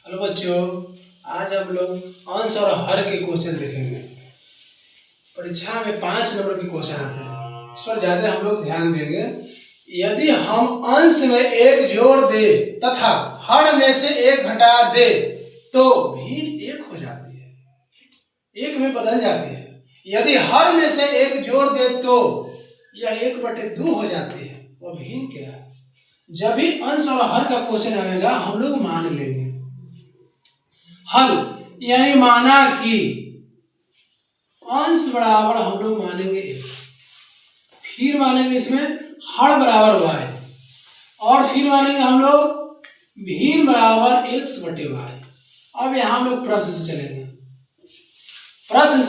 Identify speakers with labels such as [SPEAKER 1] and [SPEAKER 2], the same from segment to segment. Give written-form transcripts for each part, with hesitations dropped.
[SPEAKER 1] Hello बच्चों, आज हम लोग अंश और हर के क्वेश्चन देखेंगे। परीक्षा में 5 नंबर के क्वेश्चन आते हैं, इस पर ज्यादा हम लोग ध्यान देंगे। यदि हम अंश में 1 जोड़ दे तथा हर में से 1 घटा दे तो भिन्न 1 हो जाती है, 1 में बदल जाती है। यदि हर में से 1 जोड़ दे तो यह 1/2 हो जाती है। वह भिन्न क्या है? जब भी अंश और हर का क्वेश्चन आएगा हम लोग मान लेंगे हल, यानी माना कि अंश बराबर हम लोग मानेंगे x, फिर मानेंगे इसमें हर बराबर y, और फिर मानेंगे हम लोग भिन्न बराबर x/y। अब यहाँ हम लोग प्रश्न से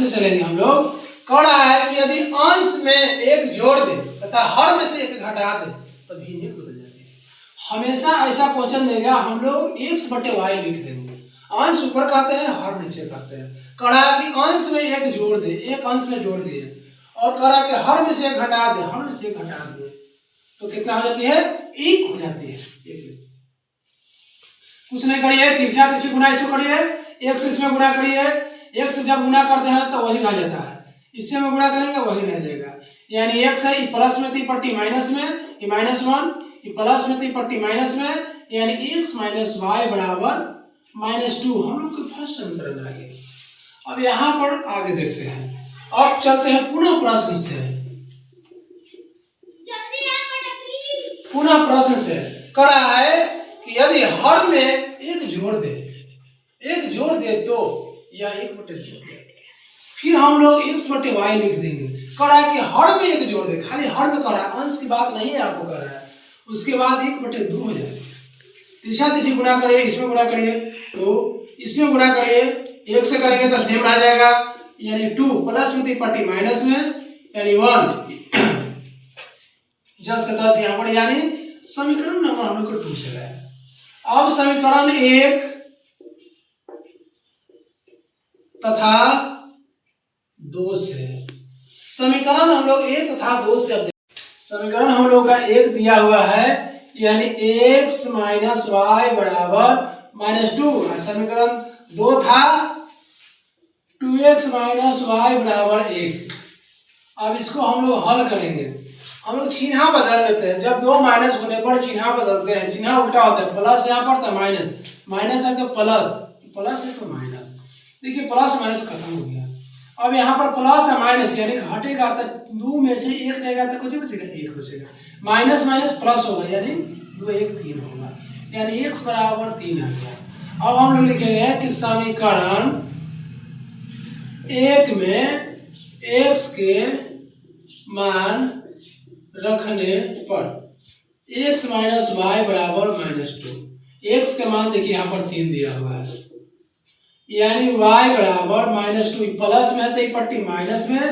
[SPEAKER 1] चलेंगे, हम लोग कह रहा है कि यदि अंश में 1 जोड़ दे तथा हर में से 1 घटा दे तो भिन्न 1 बदल जाती है। हमेशा ऐसा क्वेश्चन देगा हम लोग x/y लिख देंगे। अंश ऊपर कहते हैं, हर नीचे कहते हैं। कहा कि अंश में 1 जोड़ दे, 1 अंश में जोड़ दिए, और कहा कि हर में से 1 घटा दे, हर में से 1 घटा दिए तो कितना हो जाती है? 1 हो जाती है। कुछ नहीं करिए, तिरछा तिरछी गुना इसको करिए, 1 से इसमें गुना करिए। 1 से जब गुना करते हैं तो वही रह जाता है, इससे में गुना करेंगे वही रह जाएगा। यानी 1 से प्लस में 3 पट्टी माइनस में, ये -1, ये प्लस में 3 पट्टी माइनस में, यानी x - y बराबर -2। हम लोग के फर्स्ट समीकरण आ गया। अब यहाँ पर आगे देखते हैं, अब चलते हैं पुनः प्रश्न से। कह रहा है कि यदि हर में 1 जोड़ दे, 1 जोड़ दे तो यह 1/2। फिर हम लोग x/y लिख देंगे। कह रहा है कि हर में 1 जोड़ दे, खाली हर में कह रहा है, अंश की बात नहीं है आपको कह रहा है। उसके बाद 1/2 हो जाएगा। तिरछा तिरछी गुना करिए, इसमें गुना करिए तो इसमें गुना करिए, 1 से करेंगे तो सेम रह जाएगा, यानी 2 प्लस में 3 पट्टी माइनस में, यानी 1 10 का 10 यहाँ पर, यानी समीकरण नंबर हम लोग को 2 से है। अब समीकरण 1 तथा 2 से, समीकरण हम लोग 1 तथा 2 से, समीकरण हम लोग का 1 दिया हुआ है, यानी x - y बराबर -2। समीकरण 2 था 2x - y बराबर 1। अब इसको हम लोग हल करेंगे। हम लोग चिन्ह बदल देते हैं, जब 2 माइनस होने पर चिन्ह बदलते हैं, चिन्ह उल्टा होता है, प्लस यहाँ पर तो माइनस, माइनस है तो प्लस, प्लस है तो माइनस। देखिए प्लस माइनस खत्म हो गया। अब यहाँ पर प्लस है माइनस, यानी घटेगा तो 2 में से 1 जाएगा तो कुछ बचेगा, 1 बचेगा। माइनस माइनस प्लस होगा, यानी 2 1 3 होगा, यानी x बराबर 3 आ गया। अब हम लोग लिखेंगे कि समीकरण 1 में x के मान रखने पर x - y बराबर -2। x के मान देखिए यहाँ पर 3 दिया हुआ है, यानी y बराबर -2। प्लस में है तो पट्टी माइनस में,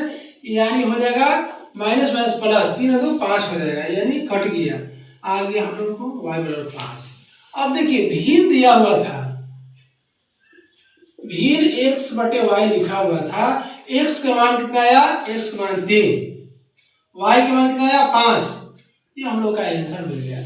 [SPEAKER 1] यानी हो जाएगा माइनस माइनस प्लस, 3 2 5 हो जाएगा, यानी कट गया। आ गया हम लोग को y बराबर 5। अब देखिए भिन्न दिया हुआ था, भिन्न x/y लिखा हुआ था। x का मान कितना आया? x का मान 3, y का मान कितना आया? 5। ये हम लोग का आंसर मिल गया।